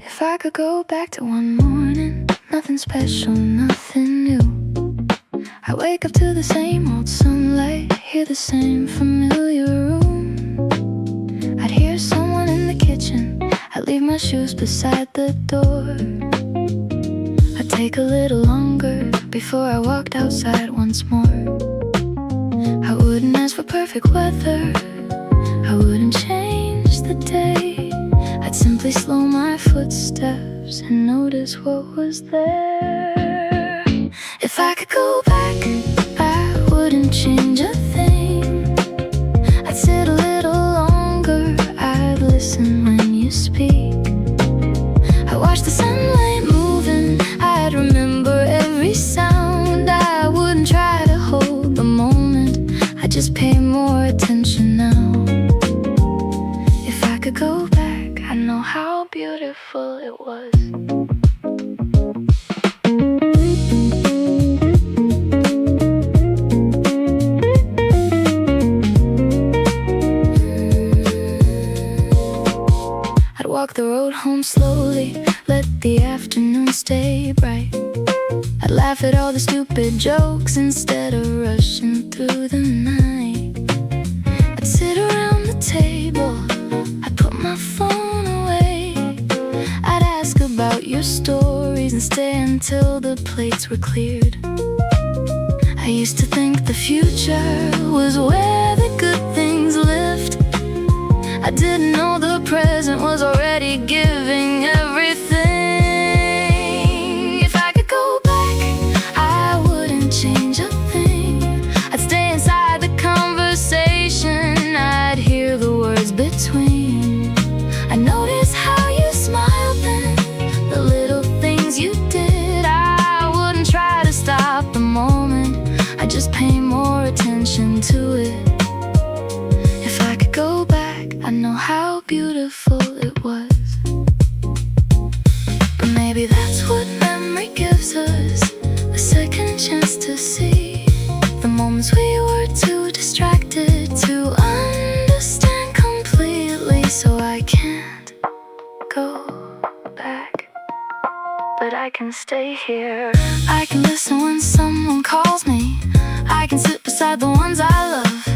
If I could go back to one morning, nothing special, nothing new. I wake up to the same old sunlight, hear the same familiar room. I'd hear someone in the kitchen, I'd leave my shoes beside the door. I'd take a little longer before I walked outside once more. I wouldn't ask for perfect weather, I wouldn't change the day. I'd simply slow my footsteps and notice what was there. If I could go back, I wouldn't change a thing. I'd sit a little longer, I'd listen when you speak. I'd watch the sunlight moving, I'd remember every sound. I wouldn't try to hold the moment, I'd just pay more attention now. If I could go back, I know how beautiful it was. I'd walk the road home slowly, let the afternoon stay bright. I'd laugh at all the stupid jokes instead of rushing through the night. I'd sit around the table, I'd put my phone away. I'd ask about your stories and stay until the plates were cleared. I used to think the future was where the good things lived. I didn't know the present was already giving everything. If I could go back, I wouldn't change a thing. I'd stay inside the conversation, I'd hear the words between. I noticed how you smiled then, the little things you did. I wouldn't try to stop the moment, I'd just pay more attention to it. If I could go back, I know how beautiful it was. But maybe that's what memory gives us, a second chance to see the moments we were too distracted to understand completely. So I can't go back, but I can stay here. I can listen when someone calls me, I can sit beside the ones I love.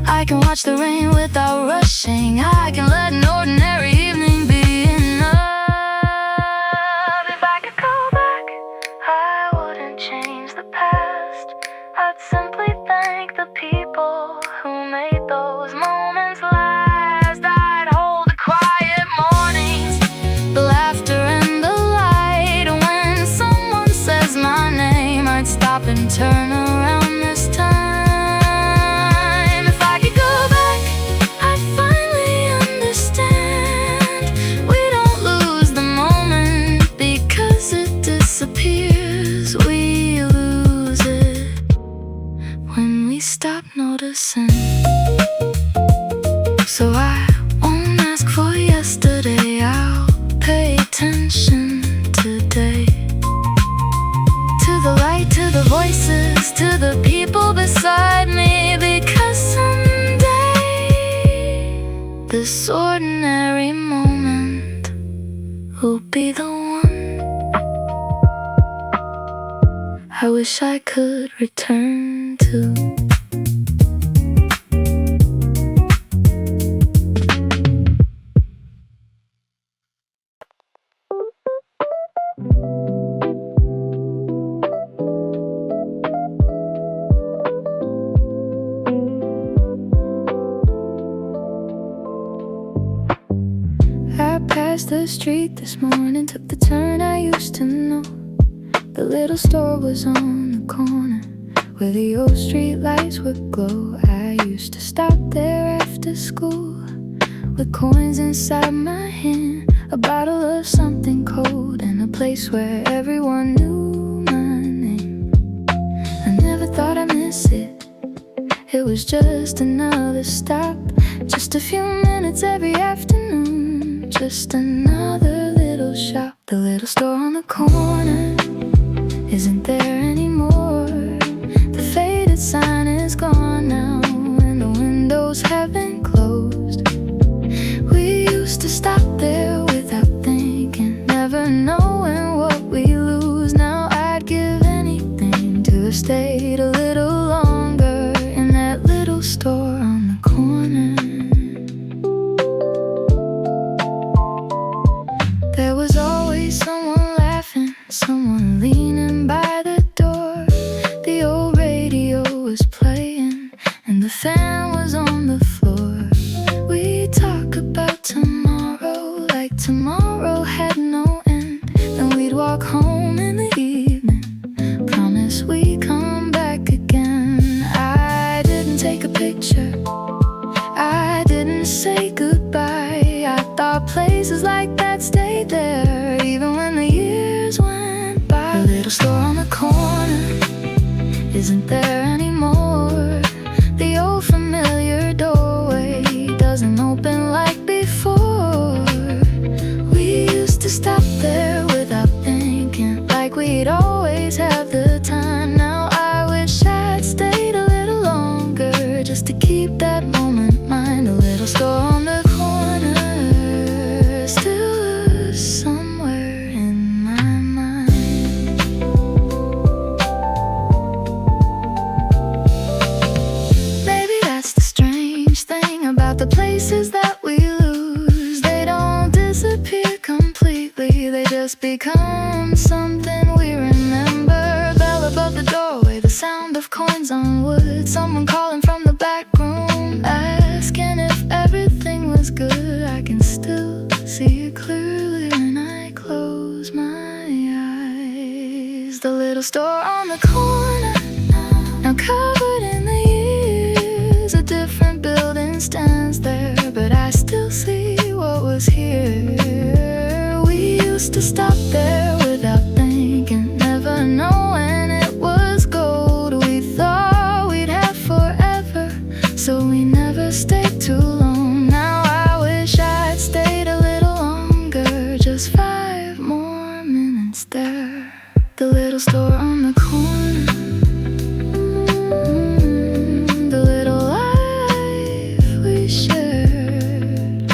I can watch the rain without rushing, I can let an ordinary evening be enough. If I could go back, I wouldn't change the past. I'd simply thank the people who made those moments last. I'd hold the quiet mornings, the laughter and the light. When someone says my name, I'd stop and turn around this time. We lose it when we stop noticing. So I won't ask for yesterday, I'll pay attention today. To the light, to the voices, to the people beside me. Because someday this ordinary moment will be the one I wish I could return to. I passed the street this morning, took the turn I used to know. The little store was on the corner where the old street lights would glow. I used to stop there after school with coins inside my hand, a bottle of something cold, and a place where everyone knew my name. I never thought I'd miss it, it was just another stop, just a few minutes every afternoon, just another little shop. The little store on the corner, isn't there anymore. The faded sign is gone now, and the windows have been closed. We used to stop there without thinking, never knowing what we lose. Now I'd give anything to have stayed a little longer in that little store on the corner. There was always someone laughing, someone leaning by the door. The old radio was playing and the fan was on the floor. We talk about tomorrow like tomorrow had no end. Then we'd walk home in the evening, promise we'd come back again. I didn't take a picture, I didn't say goodbye. I thought places like that stayed there even when the years went by. The little store on the corner isn't there anymore. The old familiar doorway doesn't open like before. We used to stop there without thinking, like we'd always have the time. Now I wish I'd stayed a little longer just to keep that moment mine. The little store on the corner still somewhere in my mind. Maybe that's the strange thing about the places that we lose. They don't disappear completely, they just become something we remember. Bell above the doorway, the sound of coins on wood, someone calling from the back room, asking if everything was good. I can still see it clearly when I close my eyes. The little store on the corner, now covered in the years. A different building stands there, but I still see what was here. We used to stop there without thinking, never knowing it was gold. We thought we'd have forever, so we never stayed too long. Now I wish I'd stayed a little longer, just 5 more minutes there. The little store on the corner, the little life we shared.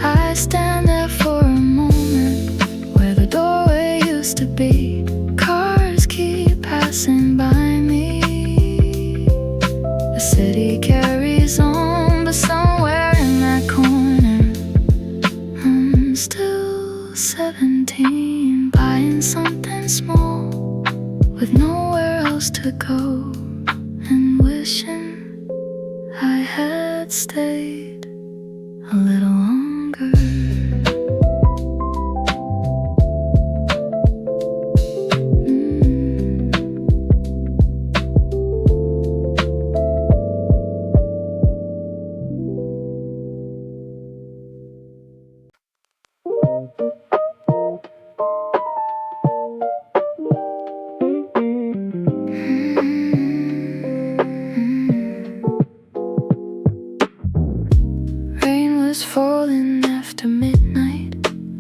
I stand there for a moment where the doorway used to be. Cars keep passing by me. The city carries on, but somewhere in that corner I'm still 17, buying something small with nowhere else to go, and wishing I had stayed a little longer. Rain was falling after midnight,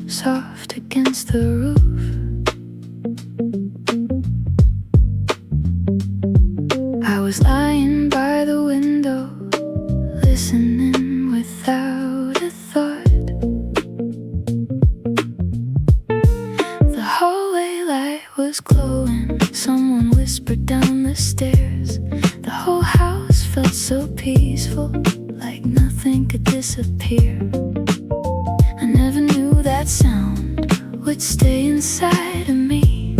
soft against the roof. I was lying by the window, listening without a thought. The hallway light was glowing, someone whispered down the stairs. The whole house felt so peaceful, like nothing could disappear. I never knew that sound would stay inside of me.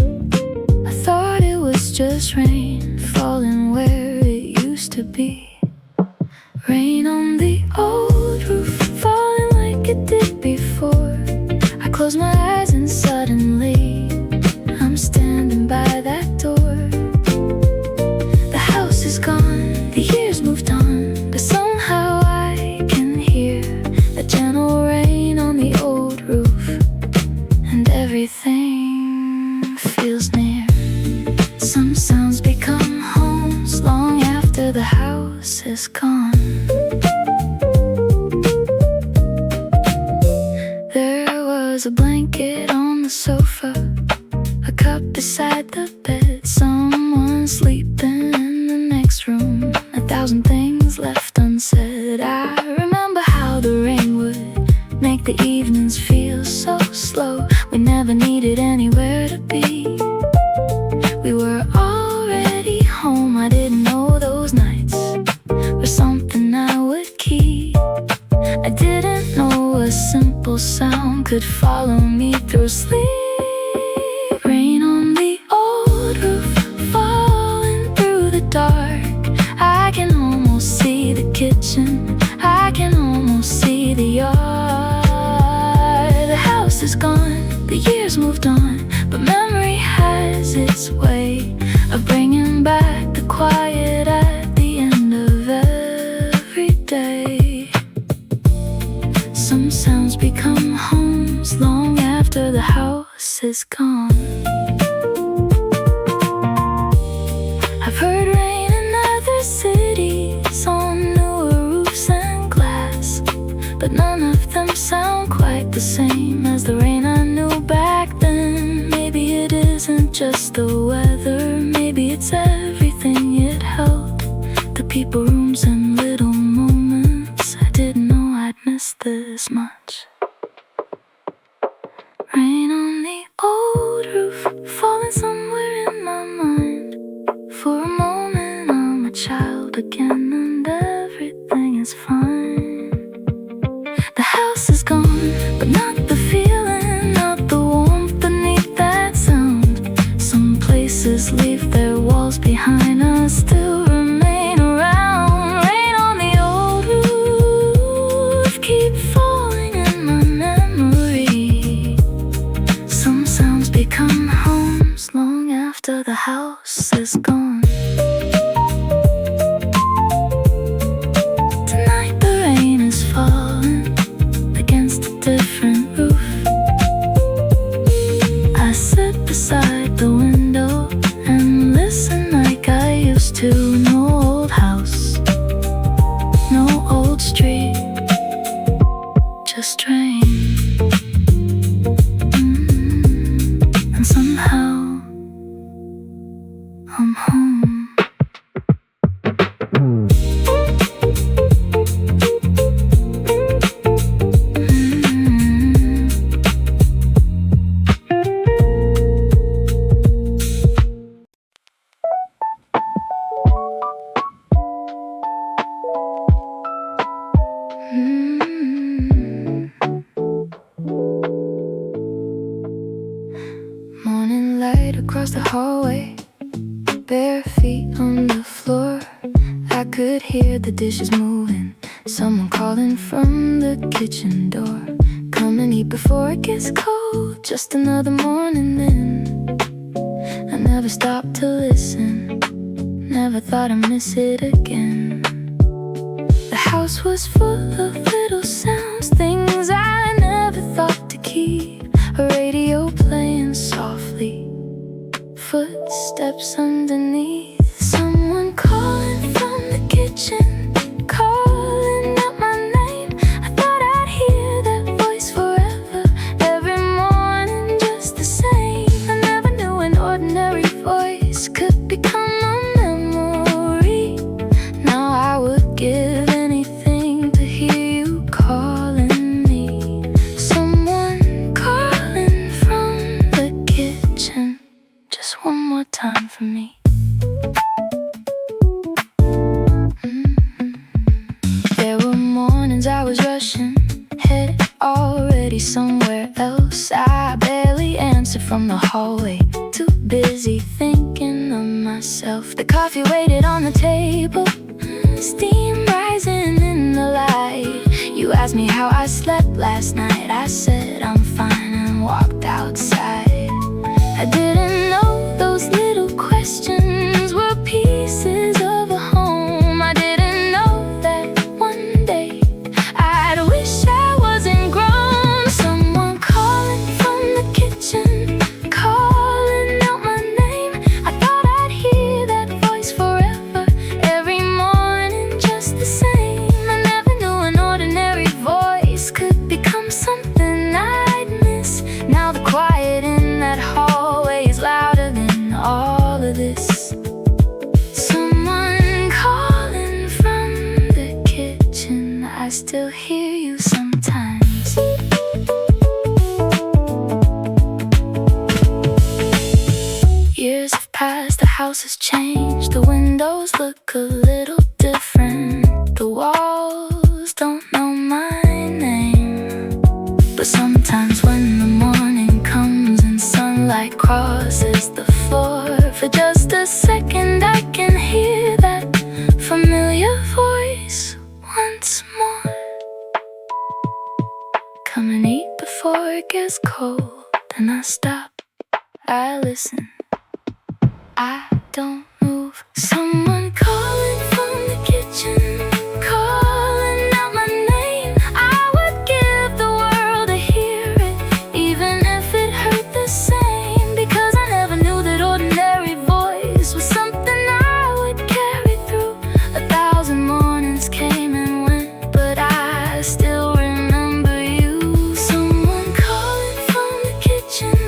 I thought it was just rain falling where it used to be. Rain on the old roof, falling like it did before. I close my eyes and suddenly I'm standing by that door. The house is gone, the years moved on, but somehow I can hear the gentle rain on the old roof, and everything feels near. Some sounds become homes long after the house is gone. There was a blanket on the sofa, a cup beside never needed anywhere to be. We were already home. I didn't know those nights were something I would keep. I didn't know a simple sound could follow me through sleep. Rain on the old roof, falling through the dark. I can almost see the kitchen, I can almost see the yard. The house is gone, the years moved on, but memory has its way of bringing back the quiet at the end of every day. Some sounds become homes long after the house is gone. I've heard rain in other cities on newer roofs and glass, but none of them sound quite the same as the rain I knew back then. Maybe it isn't just the weather, maybe it's everything it held. The people, rooms, and little moments I didn't know I'd miss this much. Rain on the old roof, falling somewhere in my mind. For a moment I'm a child again and everything is fine. The house is gone, but not the feeling, not the warmth beneath that sound. Some places leave their walls behind us, still remain around. Rain on the old roof, keep falling in my memory. Some sounds become homes long after the house is gone. Tonight the rain is falling against a different roof. I sit beside the window and listen like I used to. No old house, no old street, just rain. And somehow I'm home. Morning light across the hallway, bare feet on the floor. I could hear the dishes moving, someone calling from the kitchen door. Come and eat before it gets cold, just another morning then. I never stopped to listen, never thought I'd miss it again. The house was full of little sounds, things I never thought to keep. A radio playing softly, footsteps underneath. Someone calling from the kitchen, calling out my name. I thought I'd hear that voice forever, every morning just the same. I never knew an ordinary voice could become a memory. Now I would give anything to hear you calling me. Someone calling from the kitchen, just one more time for me. There were mornings I was rushing, head already somewhere else. I barely answered from the hallway, too busy thinking of myself. The coffee waited on the table, steam rising in the light. You asked me how I slept last night. I said I'm fine and walked outside. I didn't know those little questions were pieces of a home. I didn't know that one day I'd wish I wasn't grown. Someone calling from the kitchen, calling out my name. I thought I'd hear that voice forever, every morning just the same. I never knew an ordinary voice could become something I'd miss. Now the quiet in house has changed. The windows look a little different. The walls don't know my name. But sometimes when the morning comes and sunlight crosses the floor, for just a second I can hear that familiar voice once more. Come and eat before it gets cold. Then I stop, I listen, I don't move. Someone calling from the kitchen, calling out my name. I would give the world to hear it, even if it hurt the same. Because I never knew that ordinary voice was something I would carry through. 1,000 mornings came and went, but I still remember you. Someone calling from the kitchen,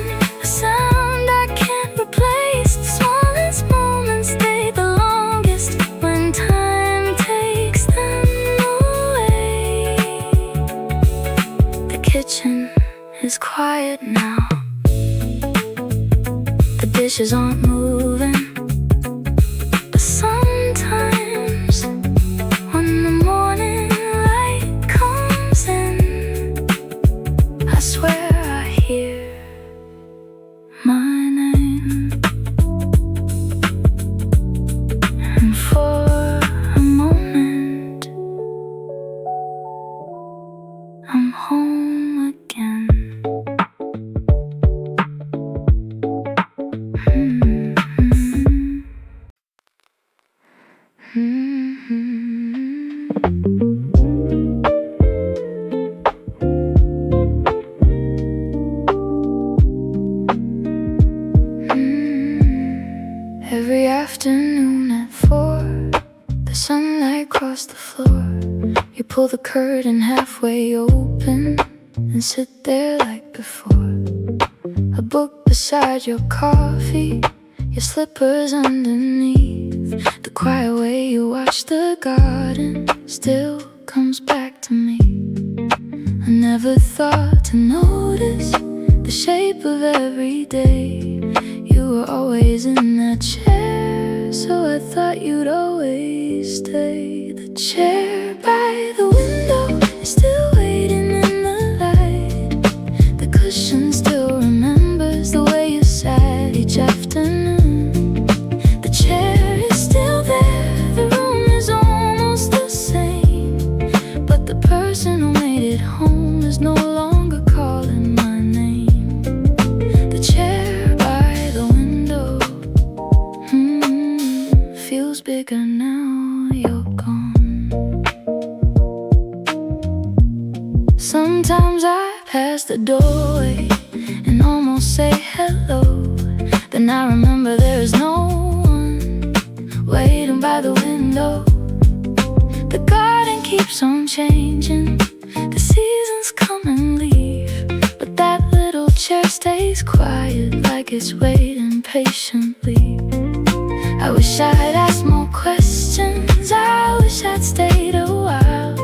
a sound I can't replace. The smallest moments stay the longest when time takes them away. The kitchen is quiet now. The dishes aren't moving. But sometimes when the morning light comes in, I swear I hear my name. And for a moment, I'm home again. Every afternoon at 4, the sunlight crossed the floor. You pull the curtain halfway open and sit there like before. A book beside your coffee, your slippers underneath. The quiet way you watch the garden still comes back to me. I never thought to notice the shape of every day. You were always in that chair, so I thought you'd always stay. The chair by the window is still waiting in the light. The cushion still remembers the way you sat each afternoon. The chair is still there, the room is almost the same. But the person who made it home is no longer calling my name. The chair by the window feels bigger now you're gone. Sometimes I pass the doorway and almost say hello. Then I remember there is no one waiting by the window. The garden keeps on changing, the seasons come and leave, but that little chair stays quiet like it's waiting patiently. I wish I'd asked more questions, I wish I'd stayed a while.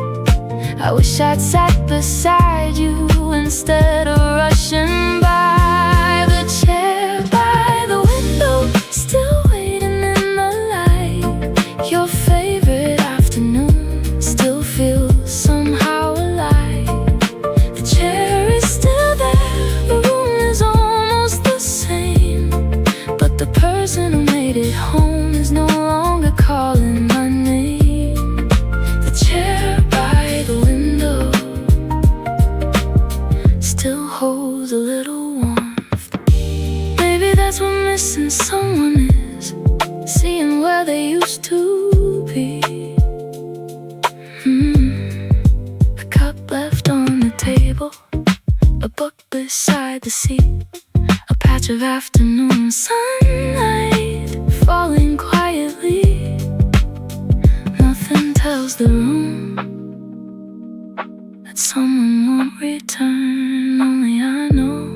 I wish I'd sat beside you instead of rushing by. The chair by the window, still waiting in the light. Your favorite afternoon still feels somehow alive. The chair is still there, the room is almost the same. But the person who made it home is no longer calling my name. The chair by the window still holds a little warmth. Maybe that's what missing someone is, seeing where they used to be. A cup left on the table, a book beside the seat, a patch of afternoon sunlight falling quietly. Nothing tells the room that someone won't return. Only I know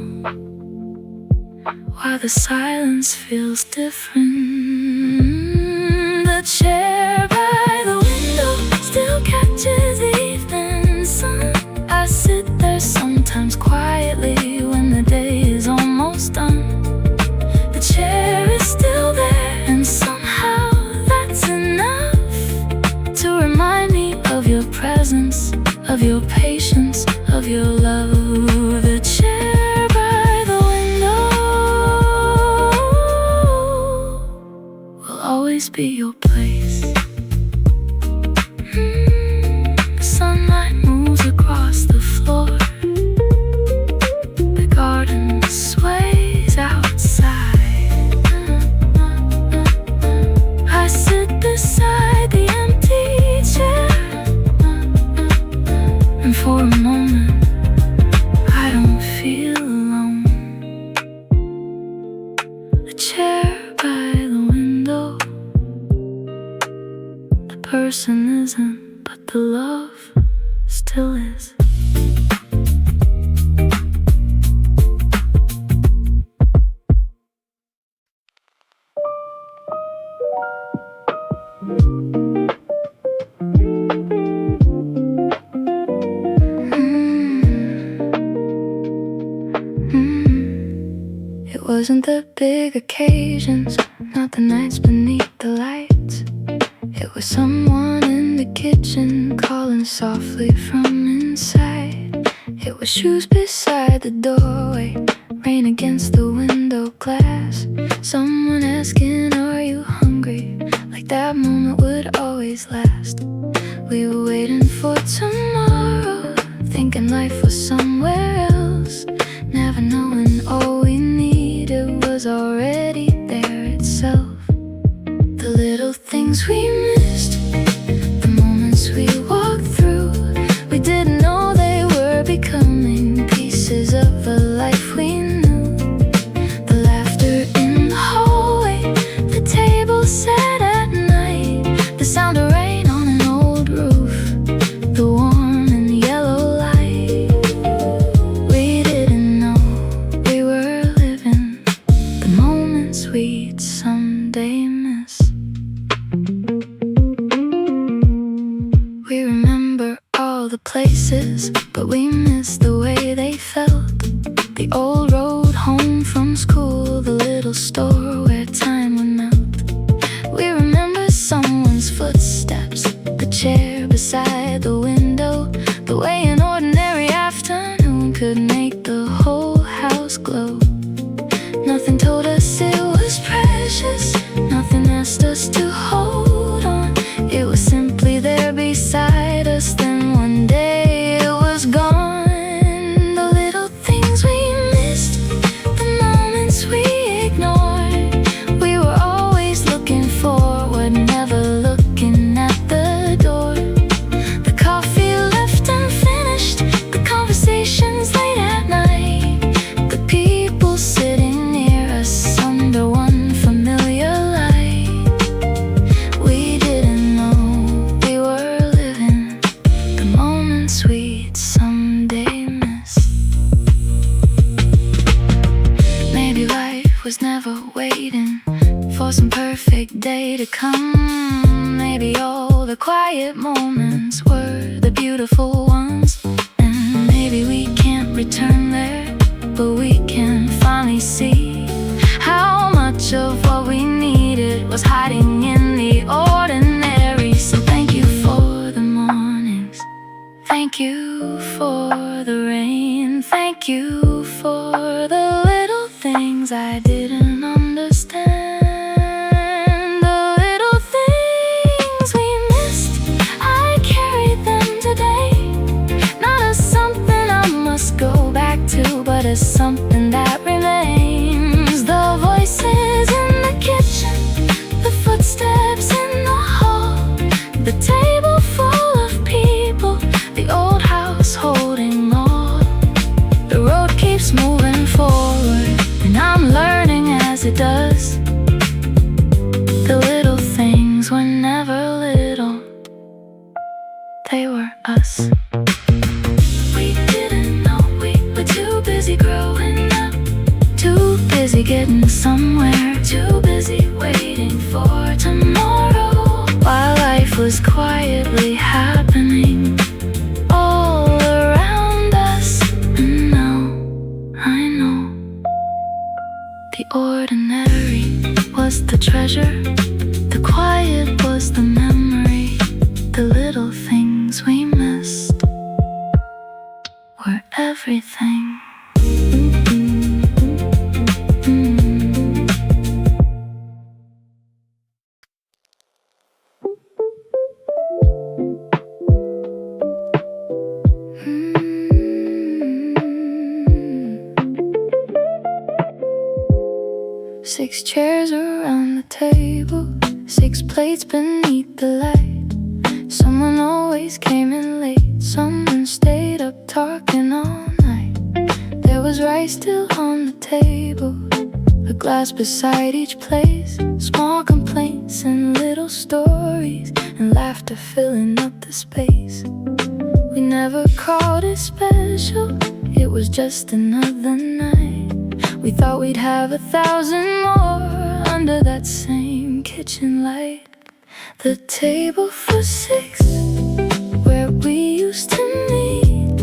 why the silence feels different. The chair by the window still catches the evening sun. I sit there sometimes quietly when the day is almost done. The chair is still there and your patience, of your love. The chair by the window will always be your place. The sunlight moves across the floor. The garden sways outside. I sit beside the empty chair, and for a moment I don't feel alone. The chair by the window, the person isn't, but the love still is. It wasn't the big occasions, not the nights beneath the lights. It was someone in the kitchen calling softly from inside. It was shoes beside the doorway, rain against the window glass. Someone asking, are you hungry? Like that moment would always last. We were waiting for tomorrow, thinking life was somewhere else, never knowing all we needed was already there itself. The little things we missed, the moments we walked through, we didn't know they were becoming pieces of a life we knew. The laughter in the hallway, the table set at night, the sound of rain on an old roof, the warm and yellow light. We didn't know we were living the moments we'd someday miss. We remember all the places, but we miss the way they felt. The old road home from school, the little store where time would melt. We remember someone's footsteps, the chair beside the window, the way an ordinary afternoon could make the whole house glow. Nothing told us it was precious, nothing asked us to hold on. It was simply there beside us, then one day it was gone. The little things we missed, the moments we ignored, we were always looking forward, never looking at the door. The coffee left unfinished, the conversations late at night, the people sitting near us under one familiar light. We didn't know we were living the moments we'd someday miss. Maybe life was never waiting for some perfect day to come. Maybe all the quiet moments were the beautiful ones. And maybe we can't return there, but we can finally see how much of what we needed was hiding in the ordinary. So thank you for the mornings, thank you for the rain, thank you for the little things I didn't understand. The little things we missed, I carry them today, not as something I must go back to, but as something that remains. The voices in the kitchen, the footsteps in the hall, the table full of people, the old house holding all. The road keeps moving forward, and I'm learning as it does. The little things were never little, they were us. We didn't know we were too busy growing up, too busy getting somewhere, too busy waiting for tomorrow, while life was quietly happening all around us. And now I know the ordinary was the treasure, the quiet was the memory, the little things we missed. everything. 6 chairs around the table, 6 plates beneath the light. Someone always came in late, someone stayed up talking all night. There was rice still on the table, a glass beside each place. Small complaints and little stories, and laughter filling up the space. We never called it special, it was just another night. We thought we'd have 1,000 more under that same kitchen light. The table for 6, where we used to meet.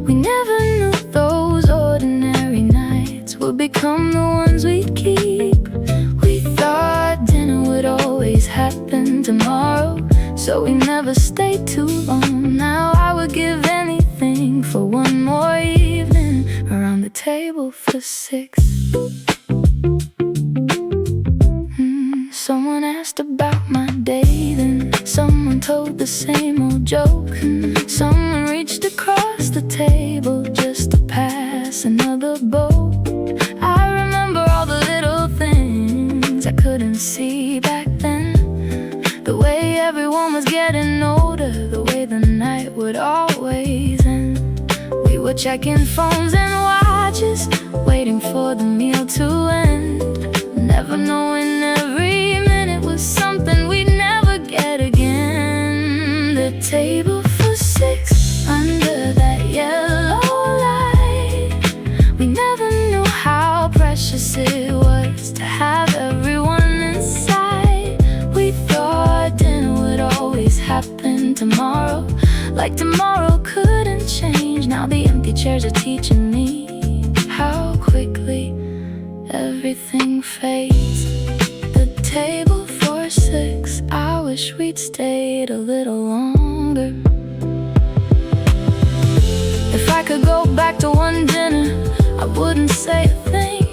We never knew those ordinary nights would become the ones we'd keep. We thought dinner would always happen tomorrow, so we never stayed too long. Now I would give anything for one more evening around the table for 6. Someone asked about my day, then someone told the same old joke. Someone reached across the table just to pass another bowl. I remember all the little things I couldn't see back then. The way everyone was getting older, the way the night would always end. We were checking phones and watches, waiting for the meal to end. Never knowing every minute was something we'd never get again. The table for 6, under that yellow light. We never knew how precious it was to have everyone inside. We thought dinner would always happen tomorrow, like tomorrow couldn't change. Now the empty chairs are teaching me how quickly everything fades. The table for 6, I wish we'd stayed a little longer. If I could go back to one dinner, I wouldn't say a thing.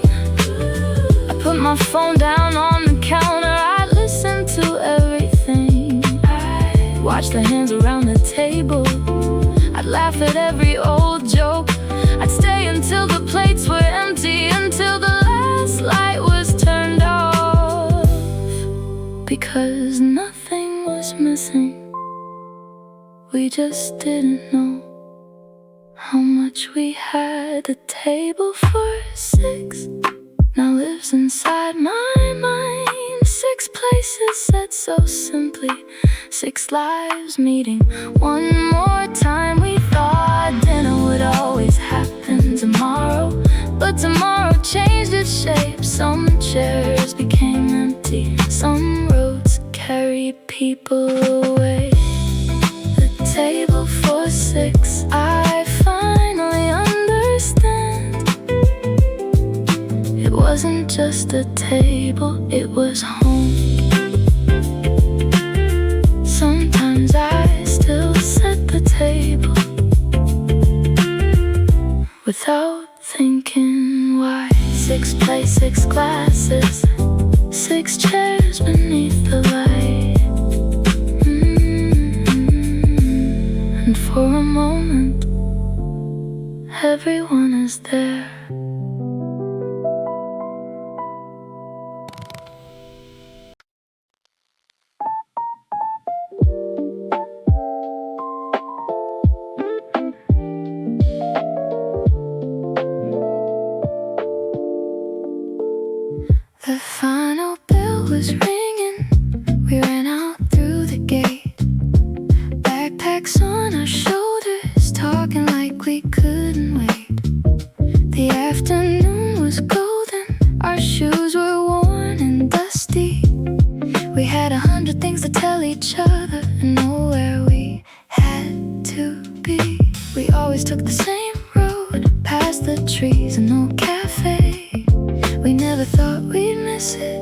I put my phone down on the counter, I'd listen to everything. I'd watch the hands around the table, I'd laugh at every old joke. I'd stay until the plates were empty, until the last light was turned off. Because nothing was missing, we just didn't know how much we had. The table for 6 now lives inside my mind. 6 places said so simply, 6 lives meeting one more time. We thought dinner would always happen tomorrow, but tomorrow changed its shape. Some chairs became empty, some roads carried people away. The table for 6, I finally understand. It wasn't just a table, it was home. Sometimes I still set the table without thinking why. 6 plates, 6 glasses, 6 chairs beneath the light. And for a moment, everyone is there. The final bell was ringing, we ran out through the gate. Backpacks on our shoulders, talking like we couldn't wait. The afternoon was golden, our shoes were worn and dusty. We had 100 things to tell each other and know where we had to be. We always took the same road, past the trees and no cafe. We never thought we'd miss it,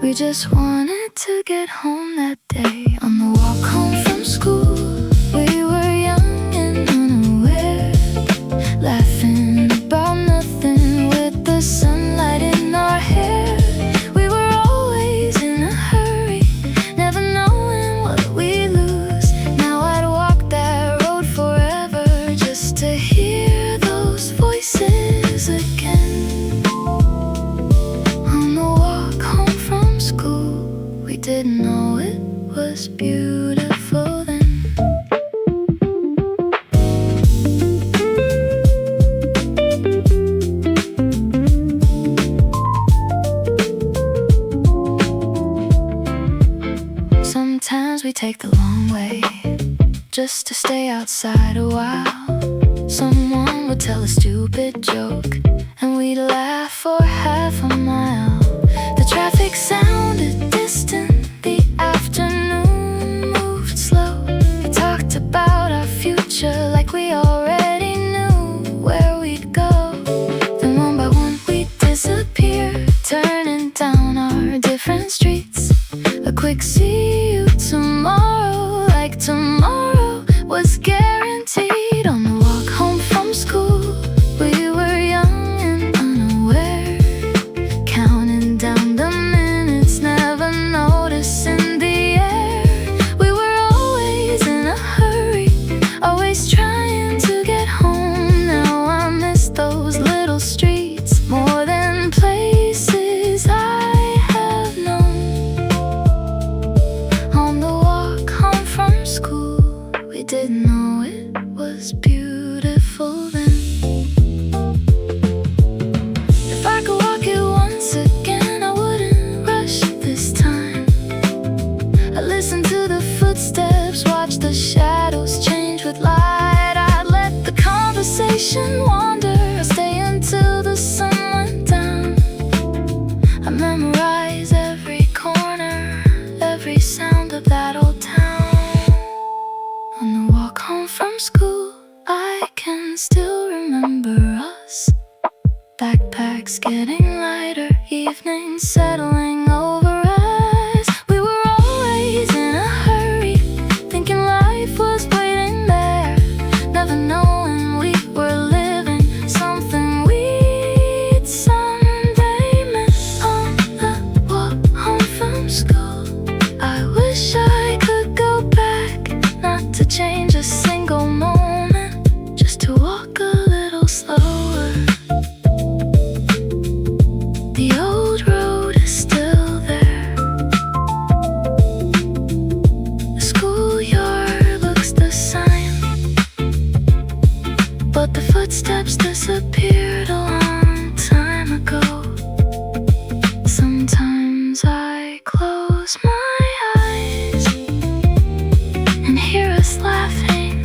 we just wanted to get home that day. On the walk home from school, we were young and unaware. didn't know it was beautiful then. Sometimes we take the long way just to stay outside a while. Someone would tell a stupid joke and we'd laugh for half a mile. The traffic sounded distant, the afternoon moved slow. We talked about our future like we already knew where we'd go. Then one by one we'd disappear, turning down our different streets. A quick see you tomorrow, like tomorrow was guaranteed. On the walk home from school, we were young and unaware, counting down the minutes, never noticing the air. We were always in a hurry, always trying to get home. Now I miss those little streets more than places I have known. On the walk home from school, we didn't know it was beautiful then. If I could walk it once again, I wouldn't rush this time. I'd listen to the footsteps, watch the shadows change with light. I'd let the conversation wander, I'd stay until the sun went down. I memorize every corner, every sound of that old town. On the walk home from school, I can still remember us. Backpacks getting lighter, evenings settling over us. We were always in a hurry, thinking life was waiting there, never knowing we were living something we'd someday miss. On the walk home from school, I wish I could go back, not to change a single moment, just to walk a little slower. The old road is still there, the schoolyard looks the same, but the footsteps disappeared a long time ago. Sometimes I close my eyes and hear us laughing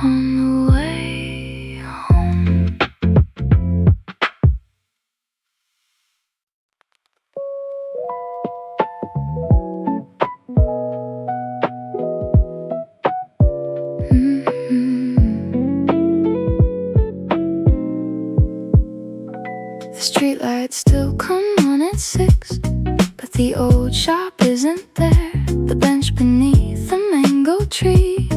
on the way home. The streetlights still come on at 6, but the old shop isn't there. The bench beneath the mango tree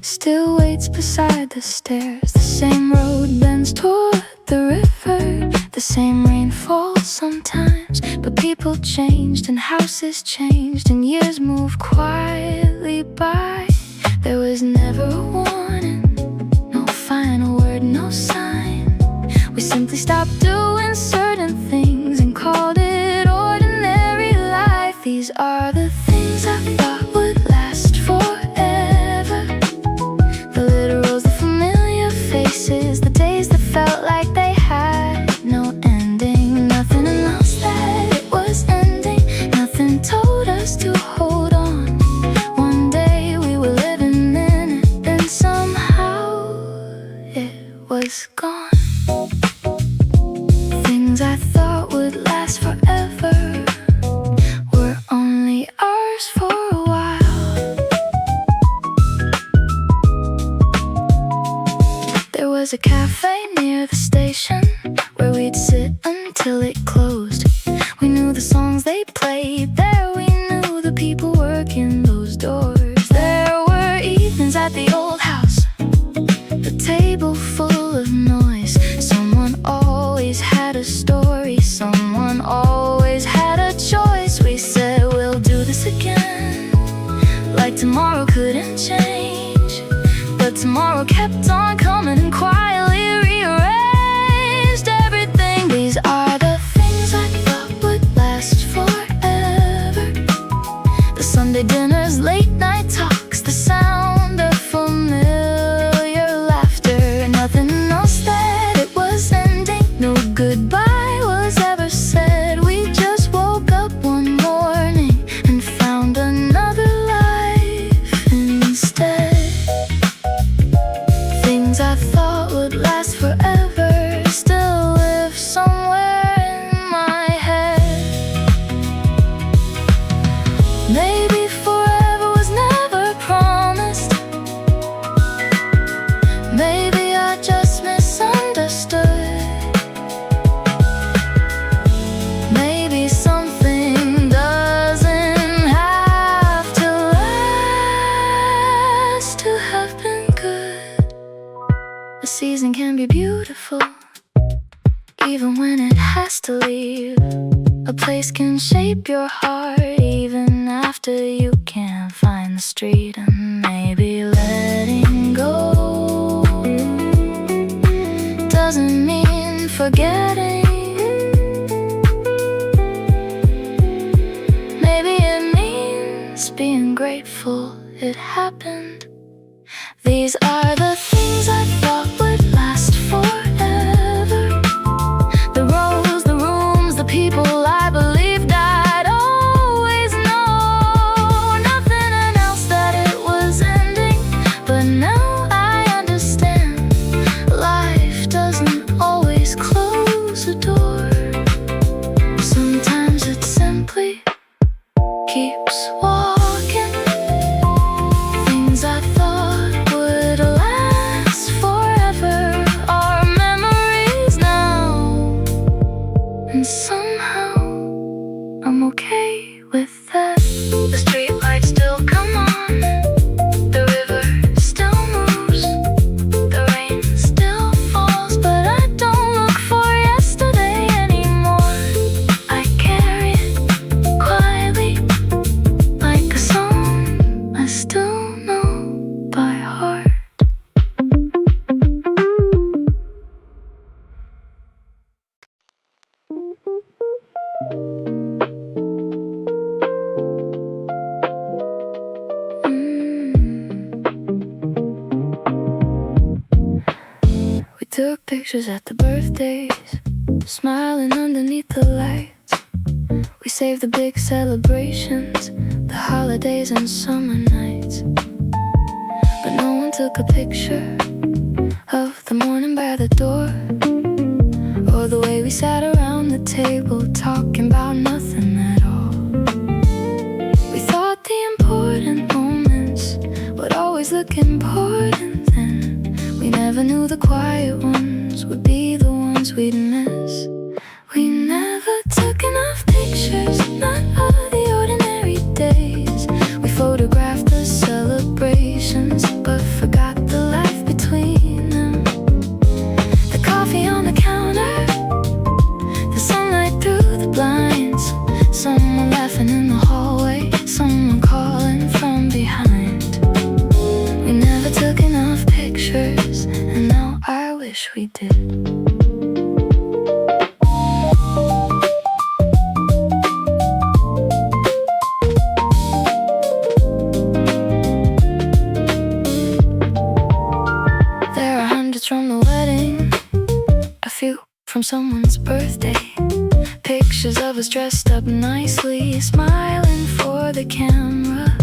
still waits beside the stairs. The same road bends toward the river, the same rain falls sometimes, but people changed and houses changed and years move quietly by. There was never a warning, no final word, no sign. We simply stopped doing certain things and called it ordinary life. These are the things I thought would last forever, the literals, the familiar faces, the days that felt like they had no ending. Nothing announced that it was ending, nothing told us to hold on. One day we were living in it, then somehow it was gone. Things I thought would last forever were only ours for a while. There was a cafe near the station where we'd sit until it closed. We knew the songs they played there, we knew the people working those doors. There were evenings at the old house, the table full of noise. Someone always had a story, someone always had a choice. We said we'll do this again, like tomorrow couldn't change. But tomorrow kept on coming and quietly rearranged everything. These are the things I thought would last forever. has to leave. A place can shape your heart even after you can't find the street. And maybe letting go doesn't mean forgetting. Maybe it means being grateful it happened. These are the things I thought would last forever. The roads, the rooms, the people I believed I'd always know. Nothing else that it was ending. But now I understand life doesn't always close a door. Sometimes it simply keeps walking. Things I thought would last forever are memories now. And somehow I'm okay with that. The streetlights still come on, the river still moves, the rain still falls, but I don't look for yesterday anymore. I carry it quietly like a song I still know by heart. We took pictures at the birthdays, smiling underneath the lights. We saved the big celebrations, the holidays and summer nights. But no one took a picture of the morning by the door, or the way we sat around the table talking about nothing at all. We thought the important moments would always look important then. We never knew the quiet ones would be the ones we'd miss. We never took enough pictures, not of the ordinary days. We photographed the celebrations, but forgot the life between them. The coffee on the counter, the sunlight through the blinds, someone laughing in the hallway, someone calling from behind. We never took enough pictures, and now I wish we did. There are hundreds from the wedding, a few from someone's birthday. Pictures of us dressed up nicely, smiling for the camera.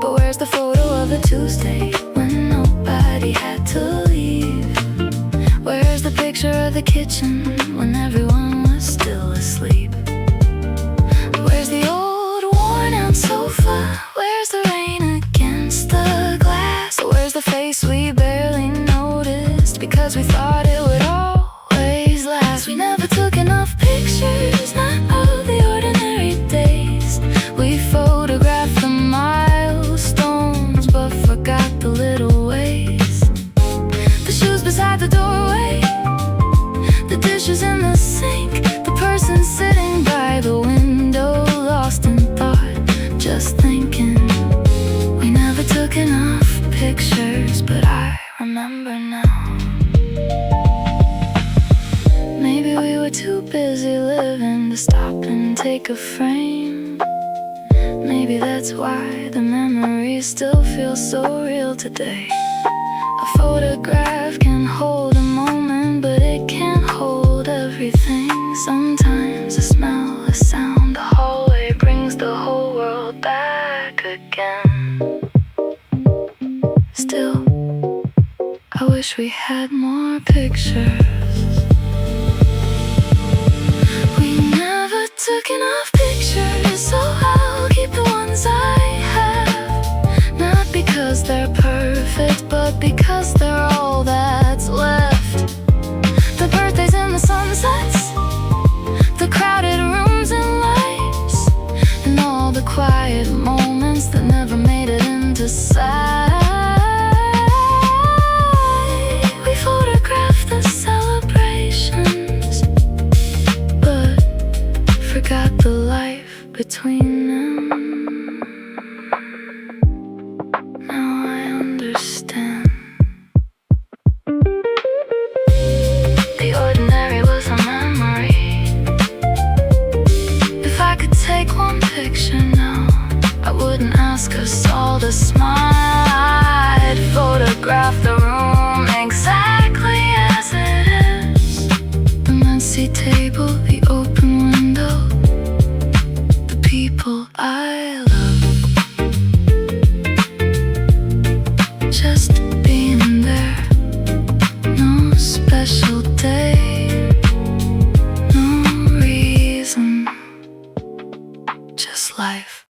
But where's the photo of a Tuesday when nobody had to leave? Where's the picture of the kitchen when everyone was still asleep? Where's the old worn out sofa? Where's the rain against the glass? Where's the face we barely noticed because we thought it would always last? We never took enough pictures, not of the ordinary days. We photographed the milestones, but forgot the little ways. The shoes beside the doorway, the dishes in the sink, the person sitting by the window, lost in thought, just thinking. We never took enough pictures, but I remember now. Maybe we were too busy living to stop and take a frame. Maybe that's why the memories still feel so real today. A photograph can hold a moment, but it can't hold everything. Sometimes a smell, a sound, a hallway brings the whole world back again. Still, I wish we had more pictures. We never took enough pictures, so I'll keep the ones I have. Not because they're perfect, but because they're all that's left. The birthdays and the sunsets, the crowded rooms and lights, and all the quiet moments that never made it into sight. We photographed the celebrations, between